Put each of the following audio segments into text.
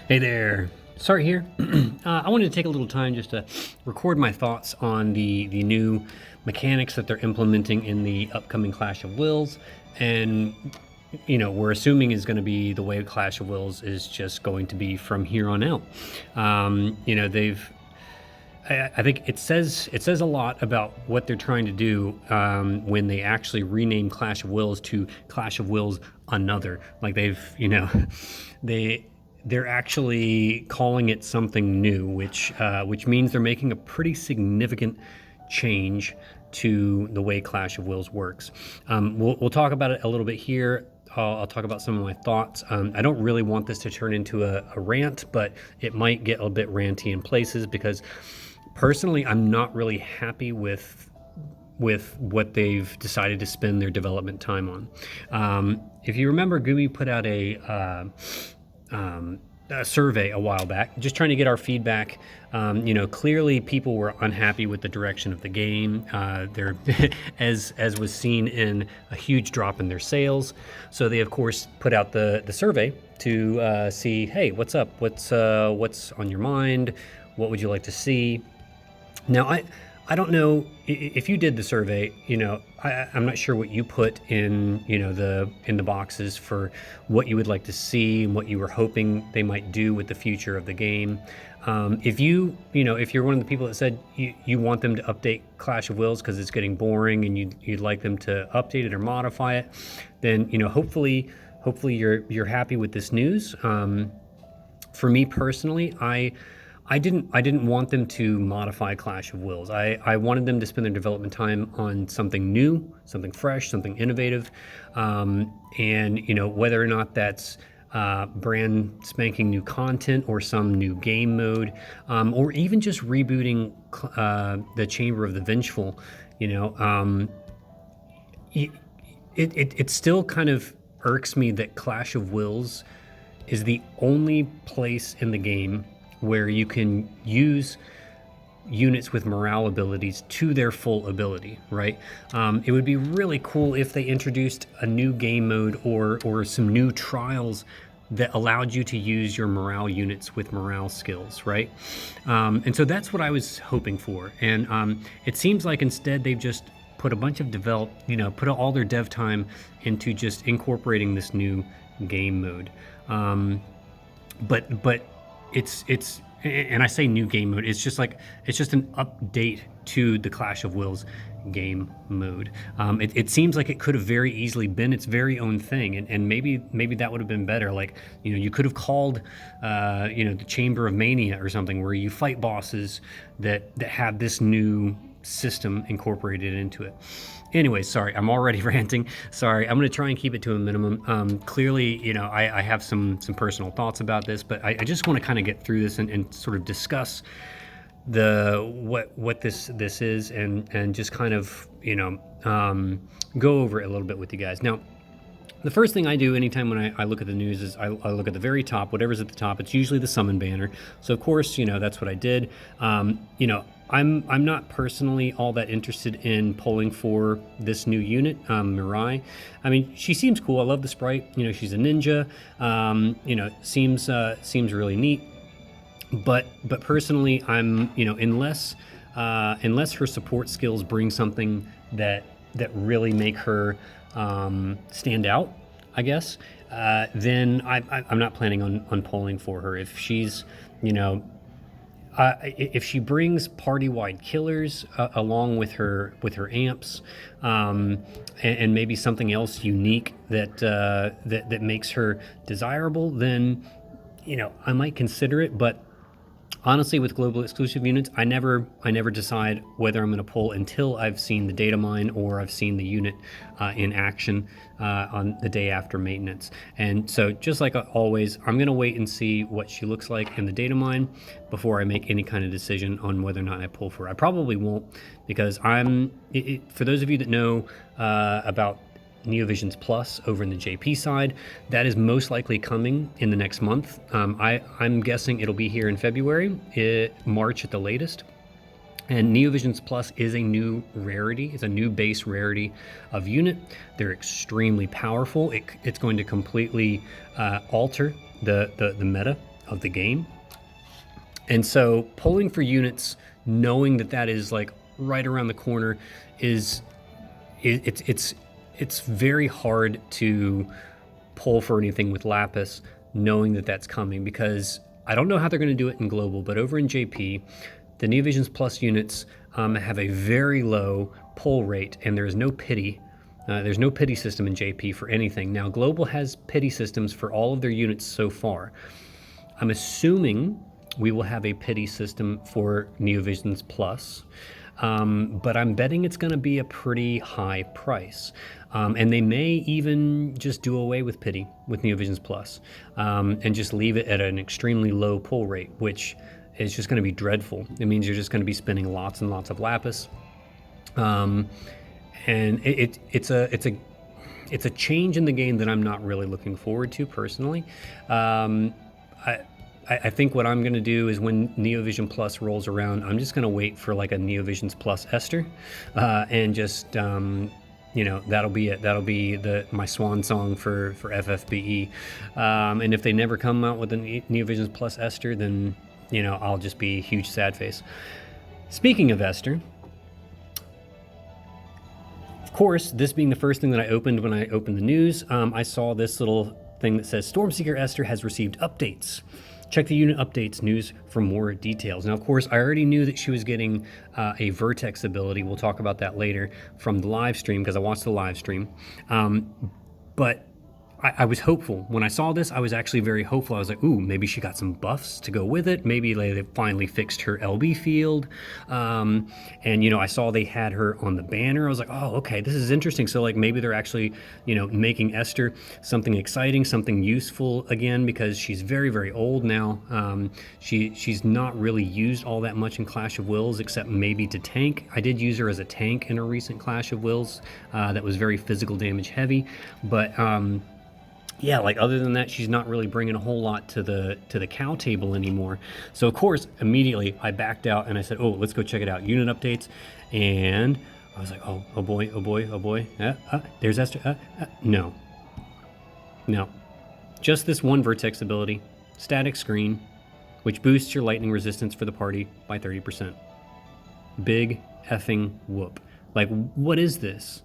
Hey there. Sorry here. I wanted to take a little time just to record my thoughts on the new mechanics that they're implementing in the upcoming Clash of Wills, and we're assuming is going to be the way Clash of Wills is just going to be from here on out. They've I think it says a lot about what they're trying to do when they actually rename Clash of Wills to Clash of Wills Another. Like they're actually calling it something new, which means they're making a pretty significant change to the way Clash of Wills works. We'll talk about it a little bit here. I'll talk about some of my thoughts. I don't really want this to turn into a rant, but it might get a bit ranty in places because personally, I'm not really happy with what they've decided to spend their development time on. If you remember, GUI put out a survey a while back, just trying to get our feedback. Clearly people were unhappy with the direction of the game. There, as was seen in a huge drop in their sales. So they of course put out the survey to see, hey, what's up? What's on your mind? What would you like to see? Now, I don't know if you did the survey. I'm not sure what you put in the boxes for what you would like to see and what you were hoping they might do with the future of the game. If you're one of the people that said you want them to update Clash of Wills because it's getting boring and you'd like them to update it or modify it, then hopefully you're happy with this news. For me personally, I didn't want them to modify Clash of Wills. I wanted them to spend their development time on something new, something fresh, something innovative, and whether or not that's brand spanking new content or some new game mode, or even just rebooting the Chamber of the Vengeful. It still kind of irks me that Clash of Wills is the only place in the game where you can use units with morale abilities to their full ability, right? It would be really cool if they introduced a new game mode or some new trials that allowed you to use your morale units with morale skills, right? And so that's what I was hoping for. And it seems like instead they've just put a bunch of put all their dev time into just incorporating this new game mode. But it's and I say new game mode, it's just an update to the Clash of Wills game mode. It seems like it could have very easily been its very own thing, and maybe that would have been better. Like, you could have called the Chamber of Mania or something, where you fight bosses that have this new system incorporated into it. Anyway, sorry, I'm already ranting. Sorry, I'm going to try and keep it to a minimum. Clearly, I have some personal thoughts about this, but I just want to kind of get through this and sort of discuss what this is and just kind of go over it a little bit with you guys. Now, the first thing I do anytime when I look at the news is I look at the very top. Whatever's at the top, it's usually the summon banner. So of course, that's what I did. I'm not personally all that interested in polling for this new unit, Mirei. I mean, she seems cool. I love the sprite. She's a ninja. Seems really neat. But personally, I'm unless her support skills bring something that really make her stand out, I guess, then I'm not planning on polling for her. If she's if she brings party-wide killers along with her amps, and maybe something else unique that makes her desirable, then I might consider it. But honestly, with global exclusive units, I never decide whether I'm going to pull until I've seen the data mine or I've seen the unit in action on the day after maintenance. And so, just like always, I'm going to wait and see what she looks like in the data mine before I make any kind of decision on whether or not I pull for her. I probably won't, because for those of you that know about Neovisions Plus over in the JP side, that is most likely coming in the next month. I'm guessing it'll be here in February, March at the latest. And Neovisions Plus is a new rarity. It's a new base rarity of unit. They're extremely powerful. It's going to completely alter the meta of the game. And so pulling for units, knowing that that is like right around the corner, it's very hard to pull for anything with Lapis, knowing that that's coming, because I don't know how they're going to do it in global, but over in JP, the Neovisions Plus units have a very low pull rate, and there is no pity. There's no pity system in JP for anything. Now, global has pity systems for all of their units so far. I'm assuming we will have a pity system for Neovisions Plus, but I'm betting it's going to be a pretty high price. And they may even just do away with pity with Neovisions Plus, and just leave it at an extremely low pull rate, which is just going to be dreadful. It means you're just going to be spending lots and lots of Lapis. And it's a change in the game that I'm not really looking forward to personally. I think what I'm going to do is when Neovision Plus rolls around, I'm just going to wait for like a Neovisions Plus Esther, and just that'll be it. That'll be my swan song for FFBE. And if they never come out with a Neovisions Plus Esther, then I'll just be a huge sad face. Speaking of Esther, of course, this being the first thing that I opened when I opened the news, I saw this little thing that says Stormseeker Esther has received updates. Check the unit updates news for more details. Now, of course, I already knew that she was getting a Vertex ability. We'll talk about that later from the live stream, because I watched the live stream. But I was hopeful. When I saw this, I was actually very hopeful. I was like, ooh, maybe she got some buffs to go with it. Maybe they finally fixed her LB field. And, I saw they had her on the banner. I was like, oh, okay, this is interesting. So, like, maybe they're actually, making Esther something exciting, something useful again, because she's very, very old now. She's not really used all that much in Clash of Wills, except maybe to tank. I did use her as a tank in a recent Clash of Wills that was very physical damage heavy. But, yeah, like other than that, she's not really bringing a whole lot to the CoW table anymore. So of course, immediately I backed out and I said, "Oh, let's go check it out." Unit updates, and I was like, "Oh boy, oh boy, oh boy." There's Esther. No, just this one Vertex ability, static screen, which boosts your lightning resistance for the party by 30%. Big effing whoop! Like, what is this?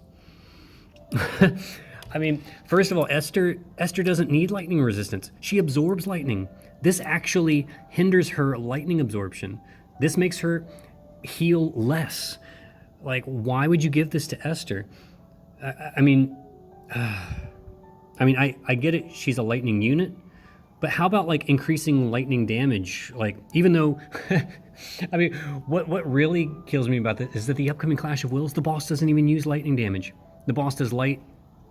I mean, first of all, Esther doesn't need lightning resistance. She absorbs lightning. This actually hinders her lightning absorption. This makes her heal less. Like, why would you give this to Esther? I mean, I get it. She's a lightning unit, but how about like increasing lightning damage? Like, even though, I mean, what really kills me about this is that the upcoming Clash of Wills, the boss doesn't even use lightning damage. The boss does light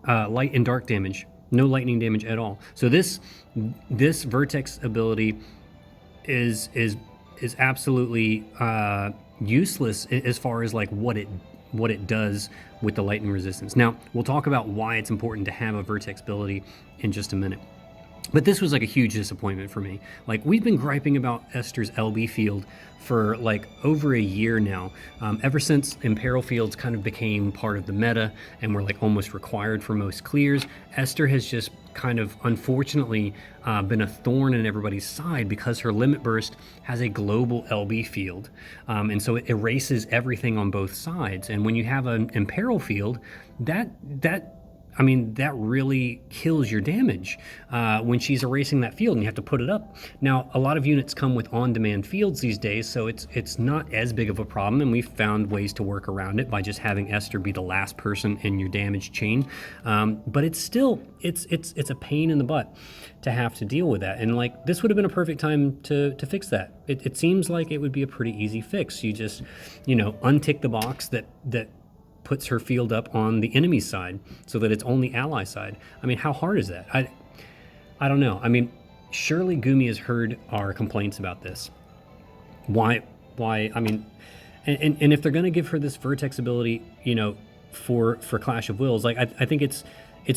and dark damage, no lightning damage at all. So this Vertex ability is absolutely useless as far as like what it does with the lightning resistance. Now we'll talk about why it's important to have a Vertex ability in just a minute. But this was like a huge disappointment for me. Like, we've been griping about Esther's LB field for like over a year now, ever since Imperil fields kind of became part of the meta and were like almost required for most clears. Esther has just kind of unfortunately been a thorn in everybody's side because her limit burst has a global LB field, and so it erases everything on both sides. And when you have an Imperil field, that really kills your damage when she's erasing that field and you have to put it up. Now, a lot of units come with on-demand fields these days, so it's not as big of a problem, and we've found ways to work around it by just having Esther be the last person in your damage chain. But it's still, it's a pain in the butt to have to deal with that. And like, this would have been a perfect time to fix that. It seems like it would be a pretty easy fix. You just, untick the box that puts her field up on the enemy side so that it's only ally side. I mean, how hard is that? I don't know. I mean, surely Gumi has heard our complaints about this. Why? I mean, and if they're going to give her this Vertex ability, for Clash of Wills, like I think it's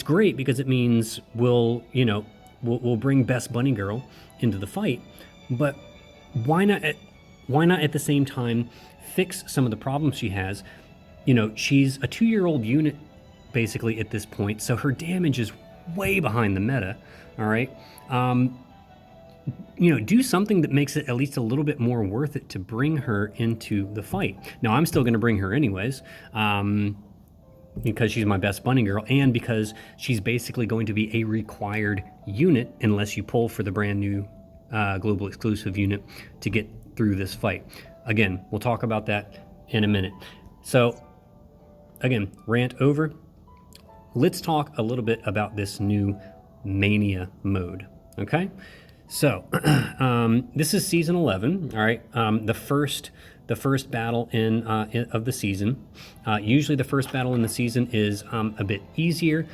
great because it means we'll bring Best Bunny Girl into the fight. But why not at the same time fix some of the problems she has? She's a 2-year-old unit basically at this point, so her damage is way behind the meta. All right. do something that makes it at least a little bit more worth it to bring her into the fight. Now, I'm still going to bring her anyways, because she's my best bunny girl, and because she's basically going to be a required unit unless you pull for the brand new global exclusive unit to get through this fight. Again, we'll talk about that in a minute. So, again, rant over. Let's talk a little bit about this new Mania mode, okay? So, this is season 11, all right? The first battle of the season. Usually the first battle in the season is a bit easier.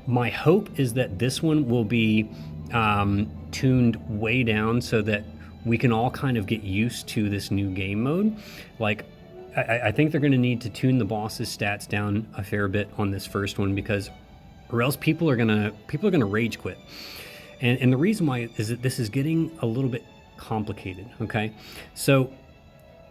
My hope is that this one will be tuned way down so that we can all kind of get used to this new game mode. Like, I think they're going to need to tune the boss's stats down a fair bit on this first one, because or else people are gonna rage quit. And the reason why is that this is getting a little bit complicated, okay? So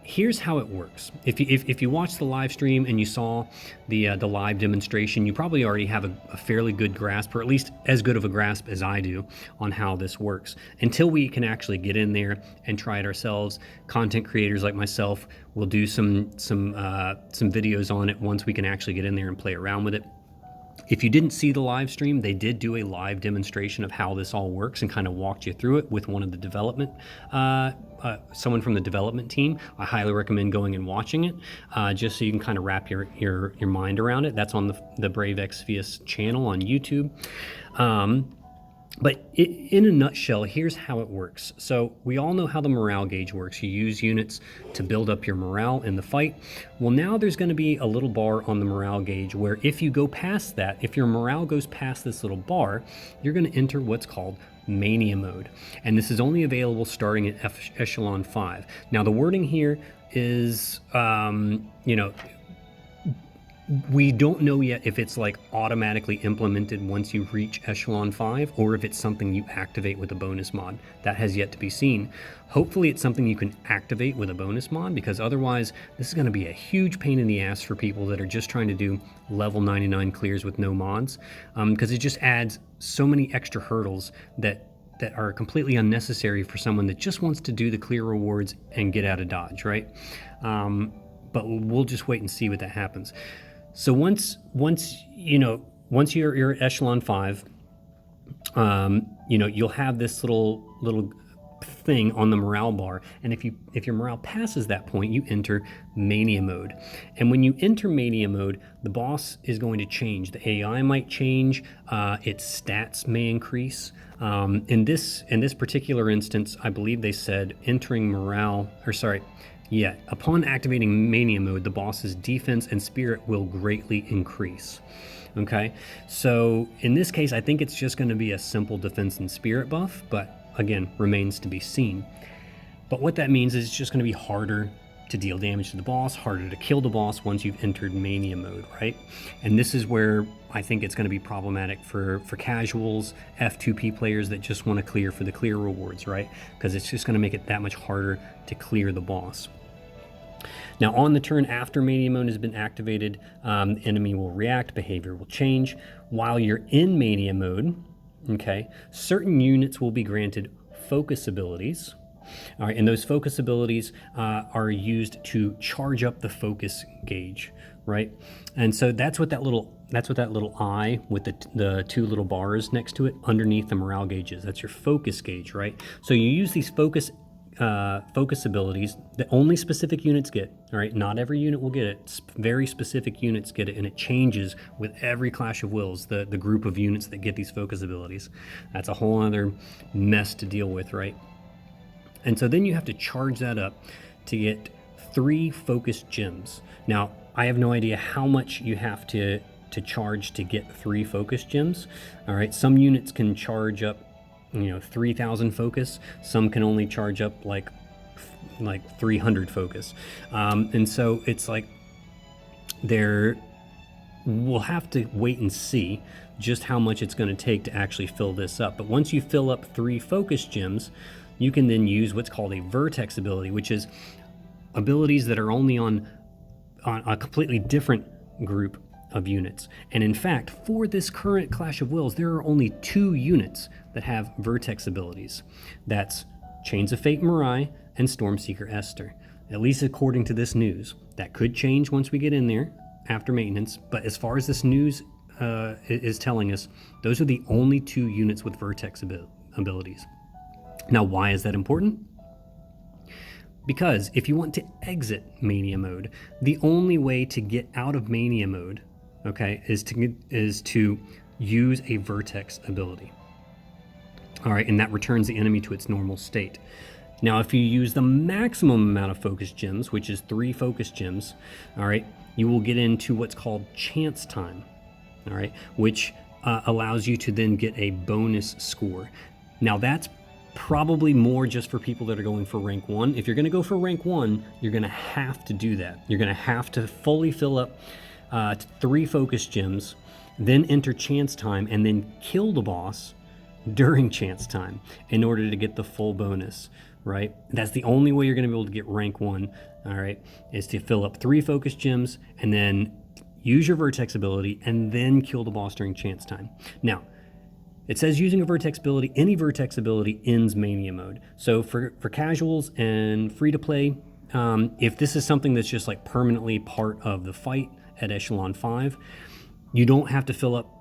here's how it works. If you watched the live stream and you saw the live demonstration, you probably already have a fairly good grasp, or at least as good of a grasp as I do, on how this works. Until we can actually get in there and try it ourselves, content creators like myself will do some videos on it once we can actually get in there and play around with it. If you didn't see the live stream, they did do a live demonstration of how this all works and kind of walked you through it with one of the development, someone from the development team. I highly recommend going and watching it, just so you can kind of wrap your mind around it. That's on the Brave Exvius channel on YouTube. But in a nutshell, here's how it works. So we all know how the morale gauge works. You use units to build up your morale in the fight. Well, now there's going to be a little bar on the morale gauge where if you go past that, if your morale goes past this little bar, you're going to enter what's called Mania Mode. And this is only available starting at Echelon 5. Now, the wording here is, we don't know yet if it's like automatically implemented once you reach Echelon 5 or if it's something you activate with a bonus mod. That has yet to be seen. Hopefully it's something you can activate with a bonus mod, because otherwise this is going to be a huge pain in the ass for people that are just trying to do level 99 clears with no mods, because it just adds so many extra hurdles that are completely unnecessary for someone that just wants to do the clear rewards and get out of Dodge, right? But we'll just wait and see what that happens. So once you're at Echelon 5, you'll have this little thing on the morale bar, and if your morale passes that point, you enter Mania Mode. And when you enter Mania Mode, the boss is going to change. The AI might change. Its stats may increase. In this particular instance, I believe they said upon activating Mania Mode, the boss's defense and spirit will greatly increase. Okay, so in this case, I think it's just going to be a simple defense and spirit buff, but again, remains to be seen. But what that means is it's just going to be harder to deal damage to the boss, harder to kill the boss once you've entered Mania Mode, right? And this is where I think it's going to be problematic for casuals, F2P players that just want to clear for the clear rewards, right? Because it's just going to make it that much harder to clear the boss. Now, on the turn after Mania Mode has been activated, the enemy will react, behavior will change. While you're in Mania Mode, okay, certain units will be granted focus abilities. All right, and those focus abilities are used to charge up the focus gauge, right? And so that's what that little eye with the two little bars next to it underneath the morale gauge is. That's your focus gauge, right? So you use these focus abilities that only specific units get. All right, not every unit will get it. Very specific units get it, and it changes with every Clash of Wills, the group of units that get these focus abilities. That's a whole other mess to deal with, right? And so then you have to charge that up to get 3 focus gems. Now, I have no idea how much you have to charge to get 3 focus gems. All right, some units can charge up 3,000 focus. Some can only charge up like 300 focus. And so it's like we'll have to wait and see just how much it's going to take to actually fill this up. But once you fill up 3 focus gems, you can then use what's called a vertex ability, which is abilities that are only on a completely different group of units. And in fact, for this current Clash of Wills, there are only 2 units that have Vertex abilities. That's Chains of Fate Mirei and Stormseeker Esther. At least according to this news. That could change once we get in there after maintenance, but as far as this news is telling us, those are the only 2 units with Vertex abilities. Now, why is that important? Because if you want to exit Mania Mode, the only way to get out of Mania Mode, okay, is to use a Vertex ability. All right, and that returns the enemy to its normal state. Now, if you use the maximum amount of focus gems, which is 3 focus gems, all right, you will get into what's called chance time, all right, which allows you to then get a bonus score. Now, that's probably more just for people that are going for rank 1. If you're going to go for rank 1, you're going to have to do that. You're going to have to fully fill up 3 focus gems, then enter chance time, and then kill the boss during chance time in order to get the full bonus, right? That's the only way you're going to be able to get rank 1, all right, is to fill up 3 focus gems and then use your Vertex ability and then kill the boss during chance time. Now, it says using a Vertex ability, any Vertex ability ends Mania Mode. So for casuals and free-to-play, if this is something that's just like permanently part of the fight at Echelon 5, you don't have to fill up.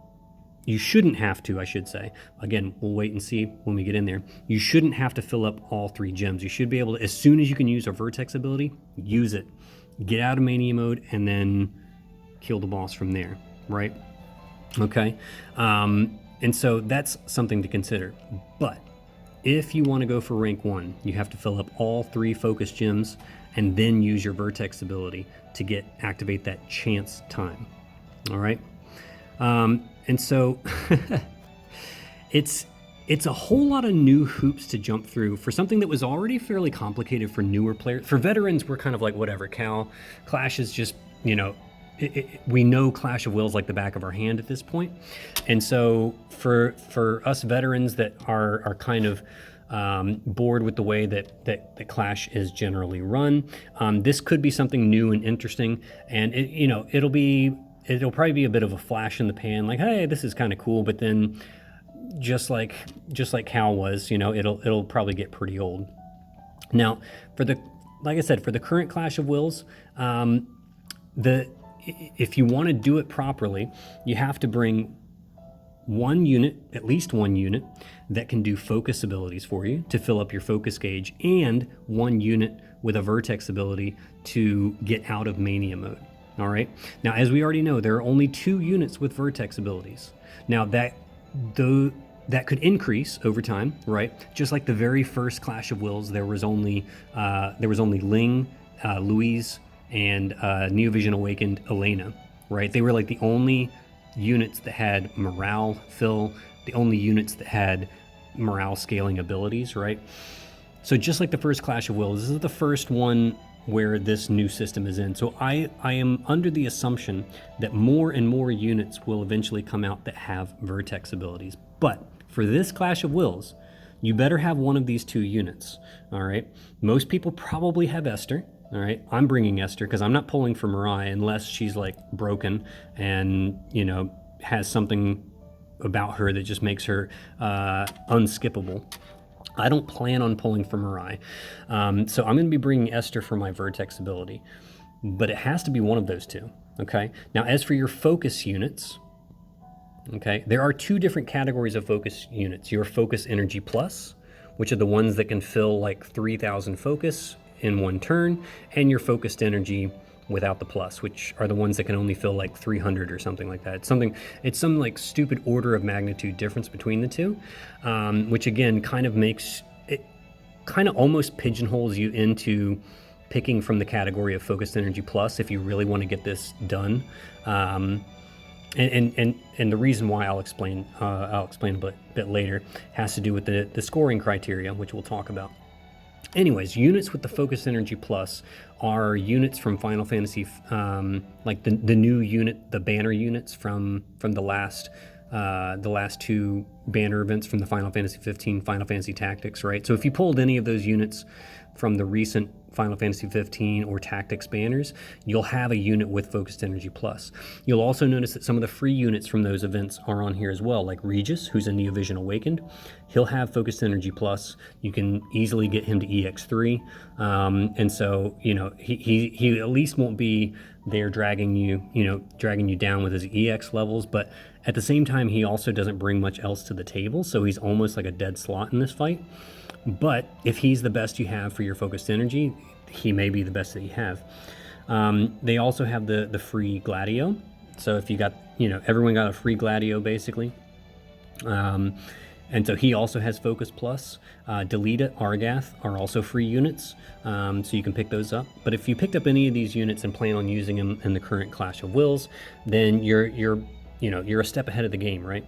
You shouldn't have to, I should say. Again, we'll wait and see when we get in there. You shouldn't have to fill up all 3 gems. You should be able to, as soon as you can use a Vertex ability, use it. Get out of Mania Mode and then kill the boss from there, right? Okay. And so that's something to consider. But if you want to go for rank 1, you have to fill up all 3 focus gems and then use your Vertex ability to activate that chance time. All right. And so it's a whole lot of new hoops to jump through for something that was already fairly complicated for newer players. For veterans, we're kind of like, whatever, Clash is just, you know, we know Clash of Wills like the back of our hand at this point. And so for us veterans that are kind of bored with the way that Clash is generally run, this could be something new and interesting. And it'll probably be a bit of a flash in the pan, like, hey, this is kind of cool, but then just like CoW was, it'll probably get pretty old. Now, like I said, for the current Clash of Wills, if you want to do it properly, you have to bring at least one unit that can do focus abilities for you to fill up your focus gauge, and 1 unit with a Vertex ability to get out of Mania Mode. All right. Now, as we already know, there are only 2 units with Vertex abilities. Now, that could increase over time, right? Just like the very first Clash of Wills, there was only Ling, Louise, and Neovision Awakened Elena, right? They were like the only units that had morale fill, the only units that had morale scaling abilities, right? So just like the first Clash of Wills, this is the first one where this new system is in. So I am under the assumption that more and more units will eventually come out that have Vertex abilities. But for this Clash of Wills, you better have one of these 2 units, all right? Most people probably have Esther, all right? I'm bringing Esther because I'm not pulling for Mirei unless she's like broken and, has something about her that just makes her unskippable. I don't plan on pulling for Mirei. So I'm going to be bringing Esther for my Vertex ability, but it has to be one of those 2, okay? Now, as for your focus units, okay, there are 2 different categories of focus units. Your Focus Energy Plus, which are the ones that can fill like 3,000 focus in 1 turn, and your Focused Energy without the plus, which are the ones that can only fill like 300 or something like that. It's some like stupid order of magnitude difference between the 2, which again kind of makes it, kind of almost pigeonholes you into picking from the category of Focused Energy Plus if you really want to get this done. And the reason why I'll explain a bit later has to do with the scoring criteria, which we'll talk about. Anyways, units with the Focus Energy Plus are units from Final Fantasy, like the new unit, the banner units from the last 2 banner events from the Final Fantasy 15 Final Fantasy Tactics, right? So if you pulled any of those units from the recent Final Fantasy 15 or Tactics banners, you'll have a unit with Focused Energy Plus. You'll also notice that some of the free units from those events are on here as well, like Regis, who's a Neovision Awakened. He'll have Focused Energy Plus. You can easily get him to EX3. And so, you know, he at least won't be there dragging you down with his EX levels, but at the same time, he also doesn't bring much else to the table, so he's almost like a dead slot in this fight. But if he's the best you have for your Focused Energy, he may be the best that you have. They also have the free Gladio. So if you got, everyone got a free Gladio basically. And so he also has Focus Plus. Deleta, Argath are also free units, so you can pick those up. But if you picked up any of these units and plan on using them in the current Clash of Wills, then you're a step ahead of the game, right?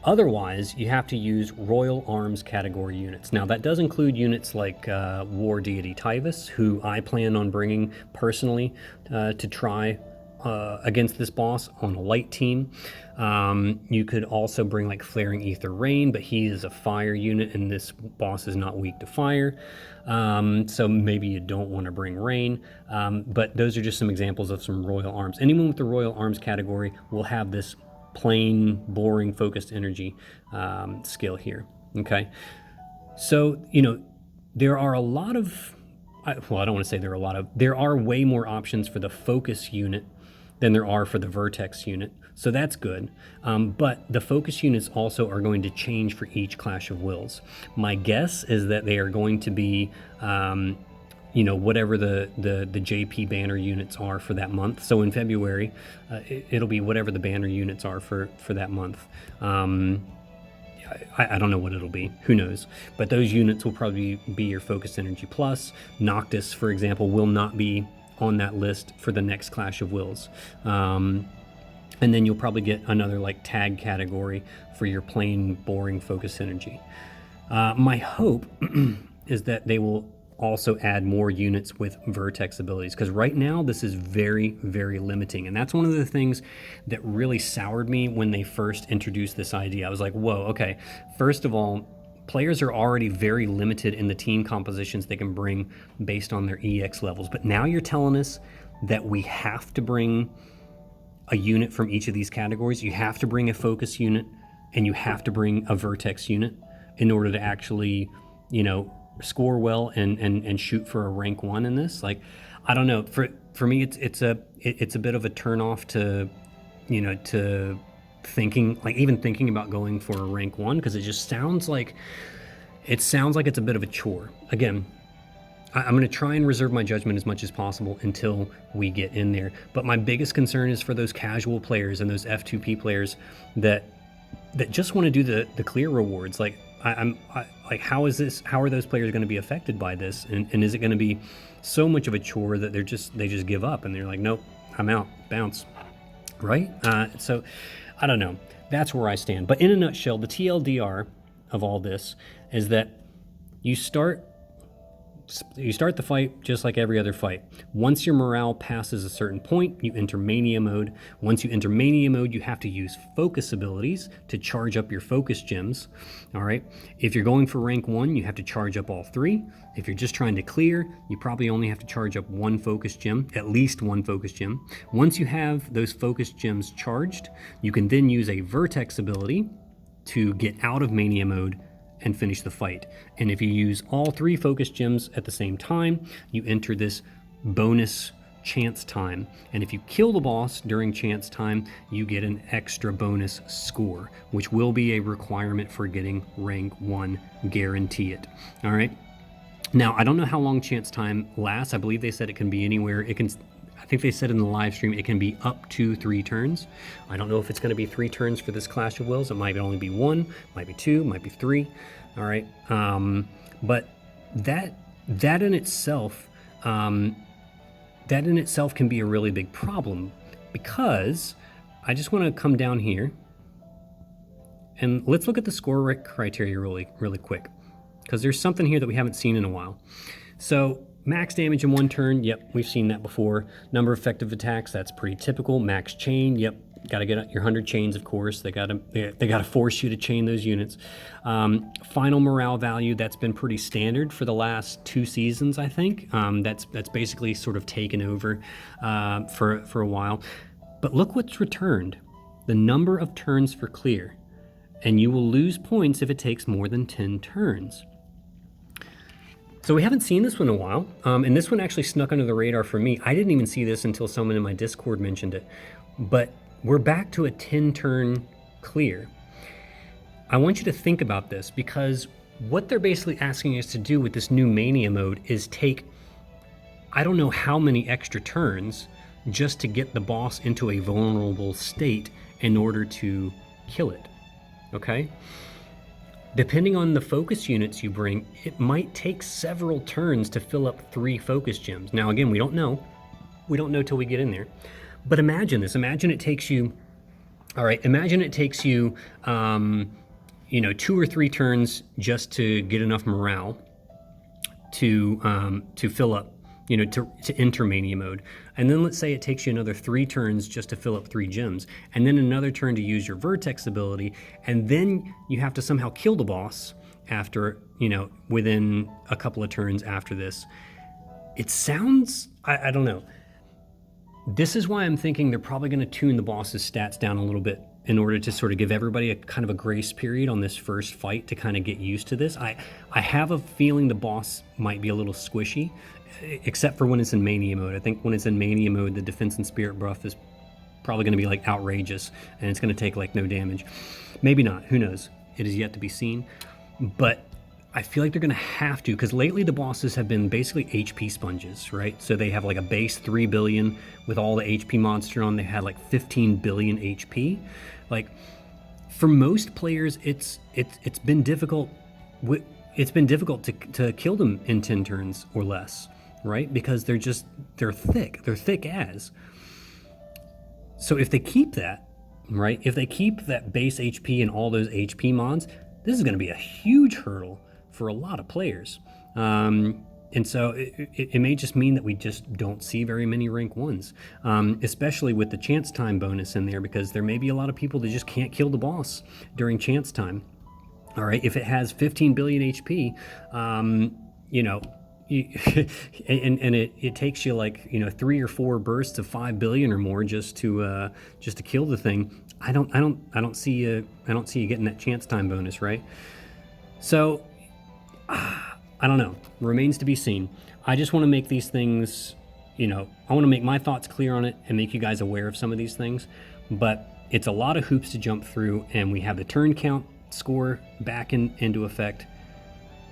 Otherwise, you have to use Royal Arms category units. Now, that does include units like War Deity Tyvus, who I plan on bringing personally to try against this boss on a light team. You could also bring like Flaring Ether Rain, but he is a fire unit and this boss is not weak to fire. So maybe you don't want to bring Rain. But those are just some examples of some Royal Arms. Anyone with the Royal Arms category will have this plain, boring, focused energy skill here, okay? So, there are a lot of, I don't want to say there are a lot of, there are way more options for the focus unit than there are for the vertex unit, so that's good. But the focus units also are going to change for each Clash of Wills. My guess is that they are going to be whatever the JP banner units are for that month. So in February, it'll be whatever the banner units are for that month. I don't know what it'll be. Who knows? But those units will probably be your Focused Energy Plus. Noctis, for example, will not be on that list for the next Clash of Wills. And then you'll probably get another like tag category for your plain, boring Focused Energy. My hope is that they will also add more units with vertex abilities, because right now this is very, very limiting, and that's one of the things that really soured me when they first introduced this idea. I was like, whoa, okay, first of all, players are already very limited in the team compositions they can bring based on their EX levels, but now you're telling us that we have to bring a unit from each of these categories. You have to bring a focus unit and you have to bring a vertex unit in order to actually, score well and shoot for a rank 1 in this. Like, I don't know, for me it's a bit of a turn off to to even thinking about going for a rank 1, because it just sounds like it's a bit of a chore. Again, I'm going to try and reserve my judgment as much as possible until we get in there, but my biggest concern is for those casual players and those F2P players that just want to do the clear rewards. Like, how are those players going to be affected by this? And is it going to be so much of a chore that they just give up and they're like, nope, I'm out, bounce, right? So I don't know. That's where I stand. But in a nutshell, the TLDR of all this is that you start the fight just like every other fight. Once your morale passes a certain point, you enter Mania Mode. Once you enter Mania Mode, you have to use focus abilities to charge up your focus gems. All right. If you're going for rank 1, you have to charge up all 3. If you're just trying to clear, you probably only have to charge up 1 focus gem, at least 1 focus gem. Once you have those focus gems charged, you can then use a vertex ability to get out of Mania Mode and finish the fight. And if you use all 3 focus gems at the same time, you enter this bonus chance time. And if you kill the boss during chance time, you get an extra bonus score, which will be a requirement for getting rank 1, guarantee it. All right. Now, I don't know how long chance time lasts. I believe they said it can be anywhere. I think they said in the live stream it can be up to 3 turns. I don't know if it's going to be 3 turns for this Clash of Wills. It might only be 1, might be 2, might be 3. All right, but that in itself can be a really big problem, because I just want to come down here and let's look at the score criteria really quick, because there's something here that we haven't seen in a while. So max damage in 1 turn, yep, we've seen that before. Number of effective attacks, that's pretty typical. Max chain, yep, Got to get your 100 chains, of course. They got to force you to chain those units. Final morale value, that's been pretty standard for the last 2 seasons, I think. That's basically sort of taken over for a while. But look what's returned. The number of turns for clear. And you will lose points if it takes more than 10 turns. So we haven't seen this one in a while, and this one actually snuck under the radar for me. I didn't even see this until someone in my Discord mentioned it. But we're back to a 10-turn clear. I want you to think about this, because what they're basically asking us to do with this new Mania mode is take, I don't know how many extra turns just to get the boss into a vulnerable state in order to kill it, okay? Depending on the focus units you bring, it might take several turns to fill up 3 focus gems. Now again, we don't know. We don't know till we get in there. But imagine this. Imagine it takes you, all right, imagine it takes you, 2 or 3 turns just to get enough morale to fill up, to enter Mania mode. And then let's say it takes you another 3 turns just to fill up 3 gems, and then another turn to use your Vertex ability, and then you have to somehow kill the boss after, within a couple of turns after this. It sounds, I don't know. This is why I'm thinking they're probably going to tune the boss's stats down a little bit in order to sort of give everybody a kind of a grace period on this first fight to kind of get used to this. I have a feeling the boss might be a little squishy, except for when it's in Mania mode. I think when it's in Mania mode, the defense and spirit buff is probably going to be like outrageous, and it's going to take like no damage. Maybe not, who knows? It is yet to be seen. But I feel like they're going to have to, because lately the bosses have been basically HP sponges, right? So they have like a base 3 billion with all the HP monster on. They had like 15 billion HP. Like, for most players, it's been difficult. It's been difficult to kill them in 10 turns or less, right? Because they're thick. They're thick as. So if they keep that, right? If they keep that base HP and all those HP mods, this is going to be a huge hurdle for a lot of players. And so it may just mean that we just don't see very many rank 1s, especially with the chance time bonus in there, because there may be a lot of people that just can't kill the boss during chance time. All right, if it has 15 billion HP, and it takes you like 3 or 4 bursts of 5 billion or more just to kill the thing. I don't see you getting that chance time bonus, right? So I don't know. Remains to be seen. I just want to make these things, I want to make my thoughts clear on it and make you guys aware of some of these things. But it's a lot of hoops to jump through, and we have the turn count score back into effect.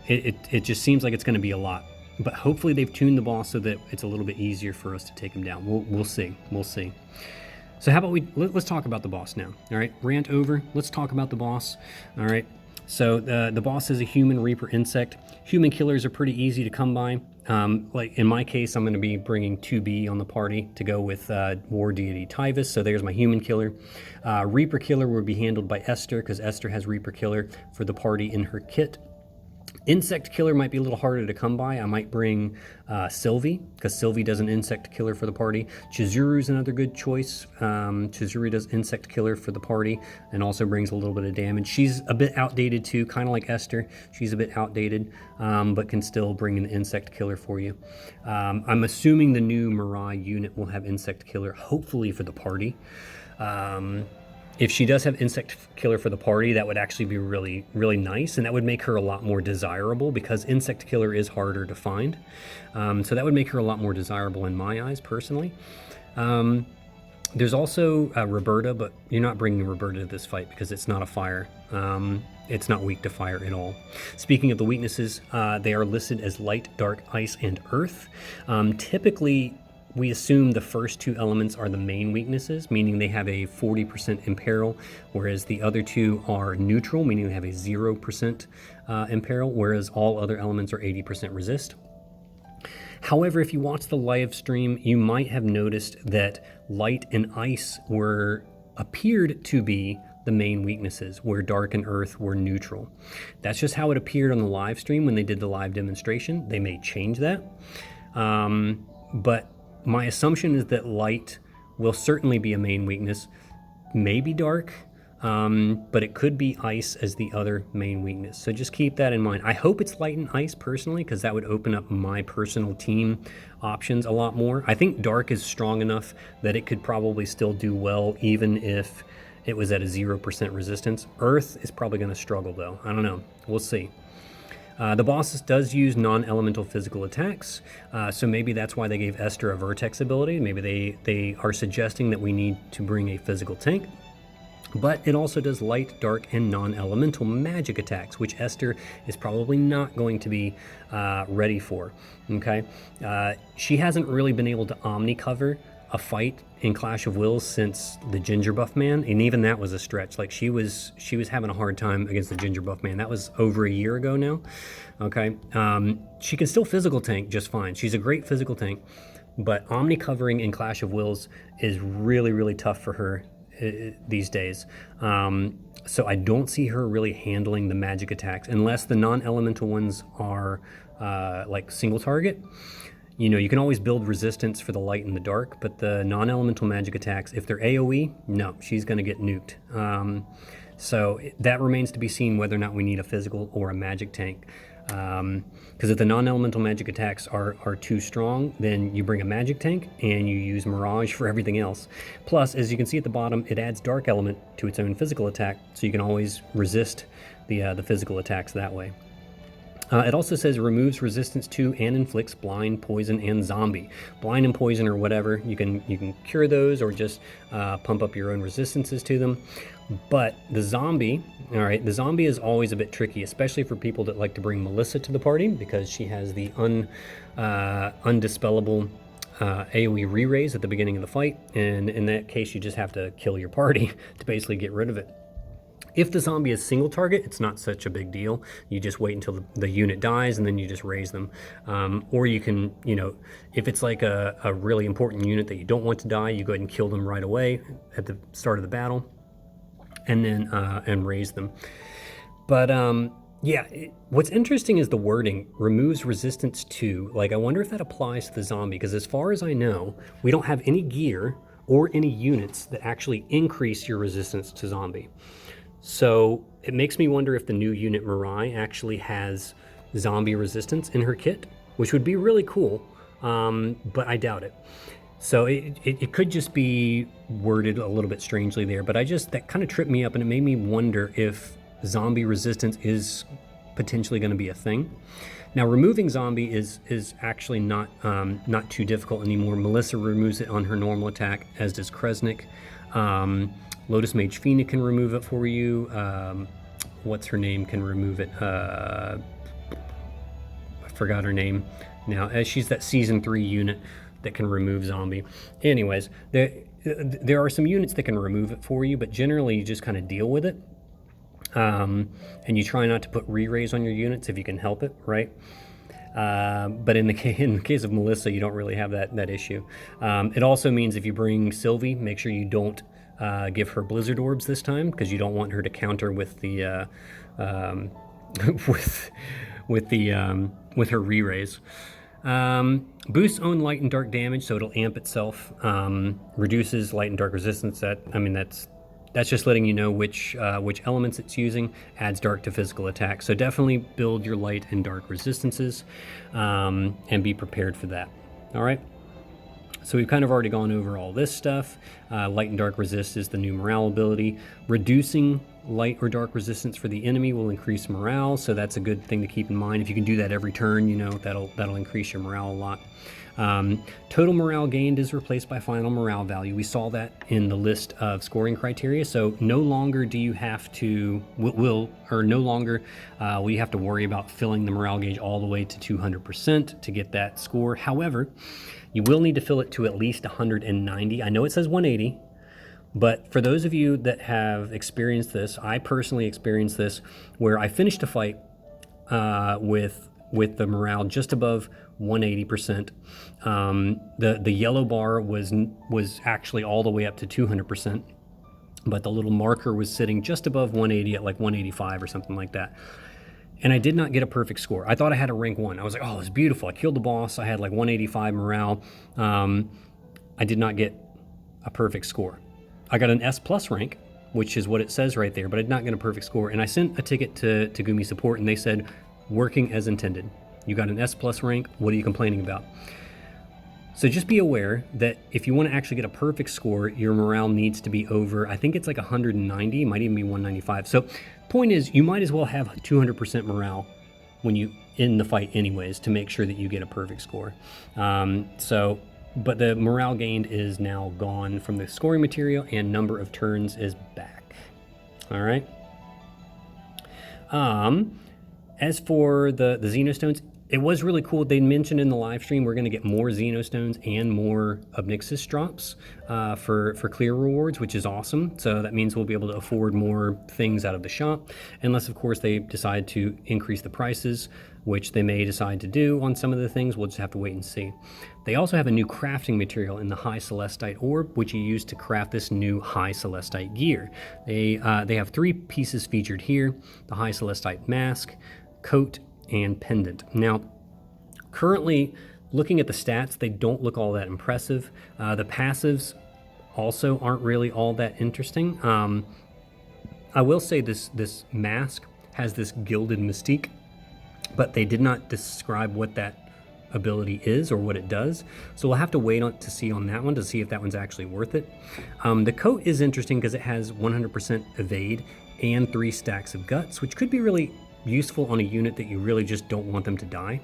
It just seems like it's going to be a lot. But hopefully they've tuned the boss so that it's a little bit easier for us to take him down. We'll see. We'll see. So how about let's talk about the boss now. All right, rant over. Let's talk about the boss. All right. So the boss is a human reaper insect. Human killers are pretty easy to come by. Like in my case, I'm going to be bringing 2B on the party to go with War Deity Tyvis. So there's my human killer. Reaper killer will be handled by Esther, because Esther has Reaper killer for the party in her kit. Insect killer might be a little harder to come by. I might bring Sylvie, because Sylvie does an insect killer for the party. Chizuru's another good choice. Chizuru does insect killer for the party and also brings a little bit of damage. She's a bit outdated too, kind of like Esther. She's a bit outdated, but can still bring an insect killer for you. I'm assuming the new Mirei unit will have insect killer, hopefully for the party. If she does have insect killer for the party, that would actually be really, really nice, and that would make her a lot more desirable, because insect killer is harder to find. So that would make her a lot more desirable in my eyes, personally. There's also Roberta, but you're not bringing Roberta to this fight because it's not a fire. It's not weak to fire at all. Speaking of the weaknesses, they are listed as light, dark, ice, and earth. Typically, we assume the first 2 elements are the main weaknesses, meaning they have a 40% imperil, whereas the other 2 are neutral, meaning they have a 0% imperil, whereas all other elements are 80% resist. However, if you watch the live stream, you might have noticed that light and ice appeared to be the main weaknesses, where dark and earth were neutral. That's just how it appeared on the live stream when they did the live demonstration. They may change that. But my assumption is that light will certainly be a main weakness. maybe dark, but it could be ice as the other main weakness. So just keep that in mind. I hope it's light and ice personally, because that would open up my personal team options a lot more. I think dark is strong enough that it could probably still do well even if it was at a 0% resistance. Earth is probably going to struggle though. I don't know. We'll see. The boss does use non-elemental physical attacks, so maybe that's why they gave Esther a Vertex ability. Maybe they are suggesting that we need to bring a physical tank. But it also does light, dark, and non-elemental magic attacks, which Esther is probably not going to be ready for, okay? She hasn't really been able to omni-cover a fight in Clash of Wills since the Ginger Buff Man, and even that was a stretch. Like she was having a hard time against the Ginger Buff Man. That was over a year ago now, okay? She can still physical tank just fine. She's a great physical tank, but omni-covering in Clash of Wills is really, really tough for her these days. So I don't see her really handling the magic attacks unless the non-elemental ones are like single target. You know, you can always build resistance for the light and the dark, but the non-elemental magic attacks, if they're AoE, no, she's going to get nuked. So that remains to be seen whether or not we need a physical or a magic tank. Because if the non-elemental magic attacks are too strong, then you bring a magic tank and you use Mirage for everything else. Plus, as you can see at the bottom, it adds dark element to its own physical attack, so you can always resist the physical attacks that way. It also says removes resistance to and inflicts blind, poison, and zombie. Blind and poison or whatever, you can cure those or just pump up your own resistances to them. But the zombie, all right, the zombie is always a bit tricky, especially for people that like to bring Melissa to the party, because she has the undispellable AoE re-raise at the beginning of the fight, and in that case you just have to kill your party to basically get rid of it. If the zombie is single target, it's not such a big deal. You just wait until the unit dies and then you just raise them. Or you can, you know, if it's like a really important unit that you don't want to die, you go ahead and kill them right away at the start of the battle and then and raise them. But yeah, what's interesting is the wording, removes resistance to. Like, I wonder if that applies to the zombie, because as far as I know, we don't have any gear or any units that actually increase your resistance to zombie. So it makes me wonder if the new unit Mirei actually has zombie resistance in her kit, which would be really cool, but I doubt it. So it could just be worded a little bit strangely there, but that kind of tripped me up, and it made me wonder if zombie resistance is potentially going to be a thing. Now, removing zombie is actually not too difficult anymore. Melissa removes it on her normal attack, as does Kresnik. Lotus Mage Fina can remove it for you. What's her name can remove it? I forgot her name now. She's that Season 3 unit that can remove zombie. Anyways, there are some units that can remove it for you, but generally you just kind of deal with it. And you try not to put re-raise on your units if you can help it, right? But in the case of Melissa, you don't really have that issue. It also means if you bring Sylvie, make sure you don't give her Blizzard Orbs this time, because you don't want her to counter with the with her re-raise. Boosts own light and dark damage, so it'll amp itself. Reduces light and dark resistance. That's just letting you know which elements it's using. Adds dark to physical attack. So definitely build your light and dark resistances, and be prepared for that. All right. So we've kind of already gone over all this stuff. Light and dark resist is the new morale ability. Reducing light or dark resistance for the enemy will increase morale, so that's a good thing to keep in mind. If you can do that every turn, you know, that'll increase your morale a lot. Total morale gained is replaced by final morale value. We saw that in the list of scoring criteria, so no longer do you have to, will you have to worry about filling the morale gauge all the way to 200% to get that score. However, you will need to fill it to at least 190. I know it says 180, but for those of you that have experienced this, I personally experienced this, where I finished a fight with the morale just above 180%. The yellow bar was actually all the way up to 200%, but the little marker was sitting just above 180 at like 185 or something like that. And I did not get a perfect score. I thought I had a rank 1. I was like, oh, it's beautiful. I killed the boss. I had like 185 morale. I did not get a perfect score. I got an S plus rank, which is what it says right there, but I did not get a perfect score. And I sent a ticket to Gumi support, and they said, working as intended. You got an S plus rank. What are you complaining about? So just be aware that if you want to actually get a perfect score, your morale needs to be over, I think it's like 190, it might even be 195. So point is, you might as well have 200% morale when you in the fight anyways to make sure that you get a perfect score. But the morale gained is now gone from the scoring material, and number of turns is back. All right. As for the Xenostones, it was really cool. They mentioned in the live stream we're going to get more Xenostones and more Obnixus drops for clear rewards, which is awesome. So that means we'll be able to afford more things out of the shop, unless of course they decide to increase the prices, which they may decide to do on some of the things. We'll just have to wait and see. They also have a new crafting material in the High Celestite Orb, which you use to craft this new High Celestite gear. They have 3 pieces featured here: the High Celestite mask, coat, and pendant. Now, currently, looking at the stats, they don't look all that impressive. The passives also aren't really all that interesting. I will say this mask has this gilded mystique, but they did not describe what that ability is or what it does. So we'll have to wait on to see on that one to see if that one's actually worth it. The coat is interesting because it has 100% evade and 3 stacks of guts, which could be really useful on a unit that you really just don't want them to die.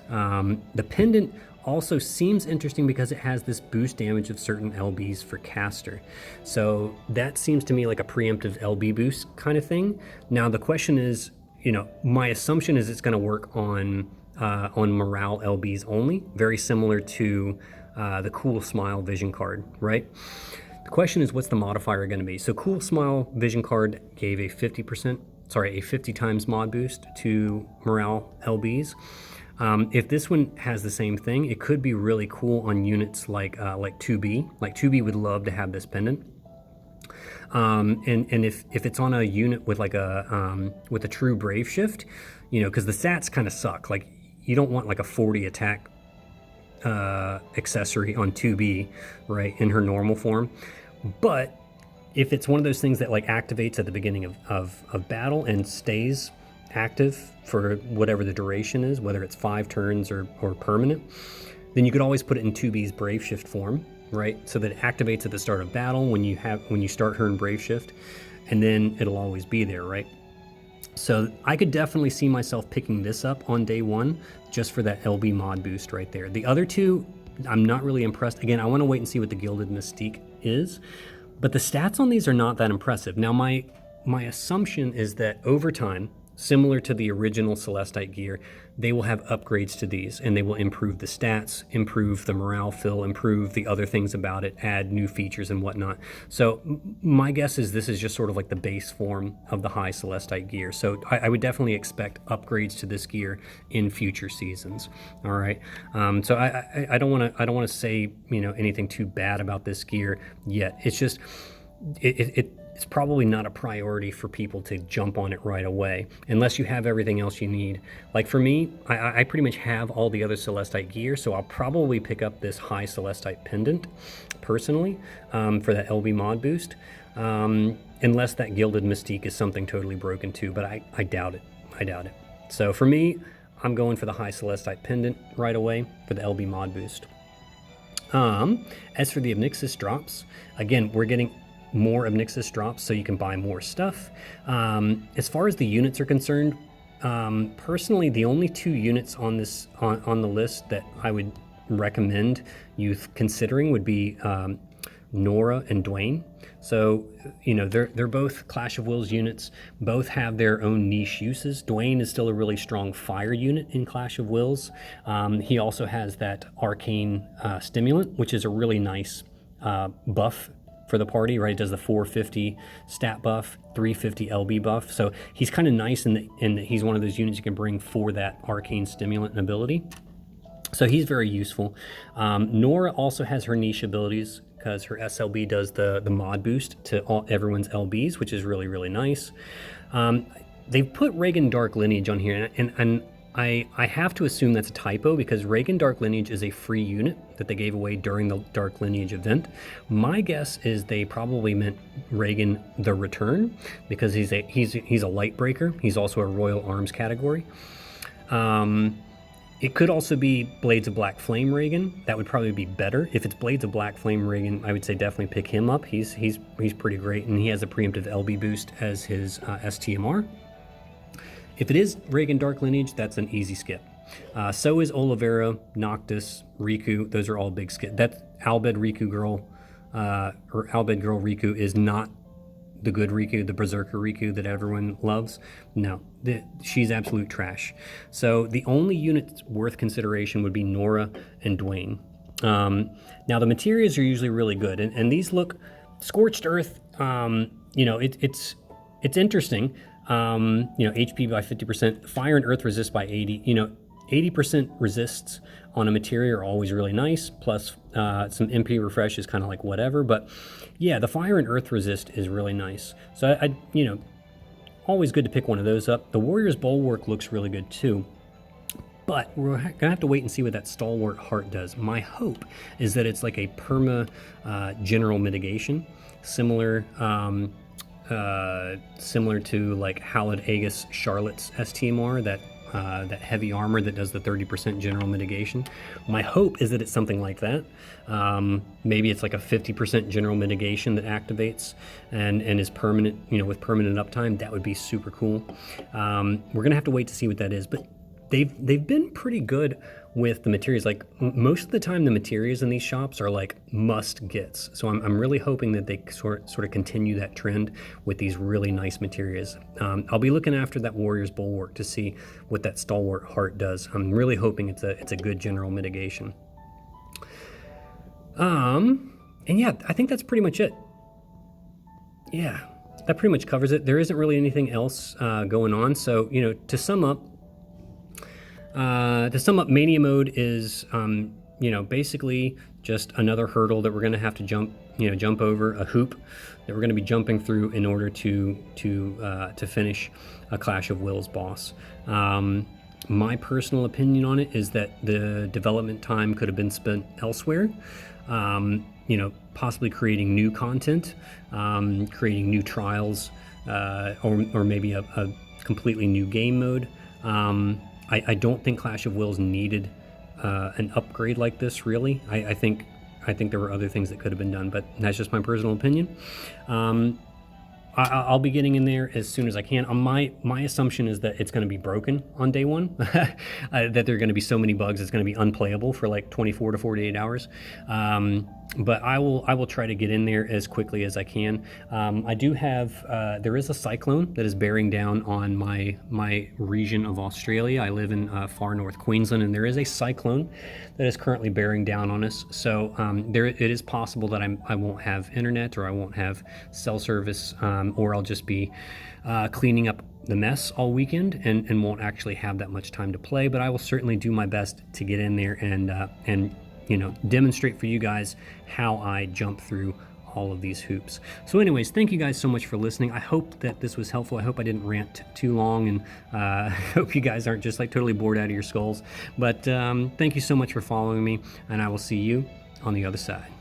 The pendant also seems interesting because it has this boost damage of certain LBs for caster. So that seems to me like a preemptive LB boost kind of thing. Now the question is, my assumption is it's going to work on morale LBs only, very similar to the Cool Smile vision card, right? The question is, what's the modifier going to be? So Cool Smile vision card gave a 50 times mod boost to morale LBs. If this one has the same thing, it could be really cool on units like 2B. Like 2B would love to have this pendant. And if it's on a unit with like with a true brave shift, because the stats kind of suck. Like you don't want like a 40 attack accessory on 2B, right, in her normal form. But if it's one of those things that like activates at the beginning of battle and stays active for whatever the duration is, whether it's 5 turns or permanent, then you could always put it in 2B's Brave Shift form, right? So that it activates at the start of battle when you start her in Brave Shift, and then it'll always be there, right? So I could definitely see myself picking this up on day 1 just for that LB mod boost right there. The other 2, I'm not really impressed. Again, I want to wait and see what the Gilded Mystique is. But the stats on these are not that impressive. Now, my assumption is that over time, similar to the original Celestite gear, they will have upgrades to these, and they will improve the stats, improve the morale fill, improve the other things about it, add new features and whatnot. So my guess is this is just sort of like the base form of the High Celestite gear. So I would definitely expect upgrades to this gear in future seasons. All right. So I don't want to say anything too bad about this gear yet. It's just it's probably not a priority for people to jump on it right away unless you have everything else you need. Like for me, I pretty much have all the other Celestite gear, so I'll probably pick up this High Celestite pendant personally for that LB mod boost, unless that Gilded Mystique is something totally broken too, but I doubt it. So for me, I'm going for the High Celestite pendant right away for the LB mod boost. As for the Obnixus drops, again, we're getting more Obnixus drops so you can buy more stuff. As far as the units are concerned, personally, the only 2 units on this on the list that I would recommend you considering would be Nora and Dwayne. So they're both Clash of Wills units. Both have their own niche uses. Dwayne is still a really strong fire unit in Clash of Wills. He also has that arcane stimulant, which is a really nice buff for the party, right? It does the 450 stat buff, 350 LB buff. So he's kind of nice in that he's one of those units you can bring for that arcane stimulant and ability. So he's very useful. Nora also has her niche abilities because her SLB does the mod boost to everyone's LBs, which is really, really nice. They've put Reagan Dark Lineage on here, and I have to assume that's a typo because Reagan Dark Lineage is a free unit that they gave away during the Dark Lineage event. My guess is they probably meant Reagan the Return because he's a light breaker. He's also a Royal Arms category. It could also be Blades of Black Flame Reagan. That would probably be better. If it's Blades of Black Flame Reagan, I would say definitely pick him up. He's pretty great, and he has a preemptive LB boost as his STMR. If it is Reagan Dark Lineage, that's an easy skip. So is Olivera, Noctis, Riku. Those are all big skip. That Albed Riku girl, or Albed girl Riku is not the good Riku, the Berserker Riku that everyone loves. No, she's absolute trash. So the only units worth consideration would be Nora and Dwayne. Now the materials are usually really good, and these look Scorched Earth. It's interesting. HP by 50%, fire and earth resist by 80. 80% resists on a material are always really nice, plus some MP refresh is kind of like whatever, but yeah, the fire and earth resist is really nice. So I always good to pick one of those up. The Warrior's Bulwark looks really good too, but we're gonna have to wait and see what that Stalwart Heart does. My hope is that it's like a perma general mitigation, similar to like Halid Aegis Charlotte's STMR, that heavy armor that does the 30% general mitigation. My hope is that it's something like that. Maybe it's like a 50% general mitigation that activates and is permanent, with permanent uptime. That would be super cool. We're gonna have to wait to see what that is, but they've been pretty good with the materials. Like most of the time the materials in these shops are like must gets, so I'm really hoping that they sort of continue that trend with these really nice materials. I'll be looking after that Warrior's Bulwark to see what that Stalwart Heart does. I'm really hoping it's a good general mitigation. And yeah, I think that's pretty much it. Yeah, that pretty much covers it. There isn't really anything else going on. So to sum up, Mania Mode is, basically just another hurdle that we're going to have to jump over, a hoop that we're going to be jumping through in order to finish a Clash of Wills boss. My personal opinion on it is that the development time could have been spent elsewhere. Possibly creating new content, creating new trials, or maybe a completely new game mode. I don't think Clash of Wills needed an upgrade like this, really. I think there were other things that could have been done, but that's just my personal opinion. I'll be getting in there as soon as I can. My assumption is that it's going to be broken on day one, that there are going to be so many bugs it's going to be unplayable for like 24 to 48 hours. But I will try to get in there as quickly as I can. I do have there is a cyclone that is bearing down on my region of Australia. I live in far north Queensland, and there is a cyclone that is currently bearing down on us. So it is possible that I won't have internet, or I won't have cell service, or I'll just be cleaning up the mess all weekend and won't actually have that much time to play. But I will certainly do my best to get in there and demonstrate for you guys how I jump through all of these hoops. So anyways, thank you guys so much for listening. I hope that this was helpful. I hope I didn't rant too long, and I hope you guys aren't just like totally bored out of your skulls. But thank you so much for following me, and I will see you on the other side.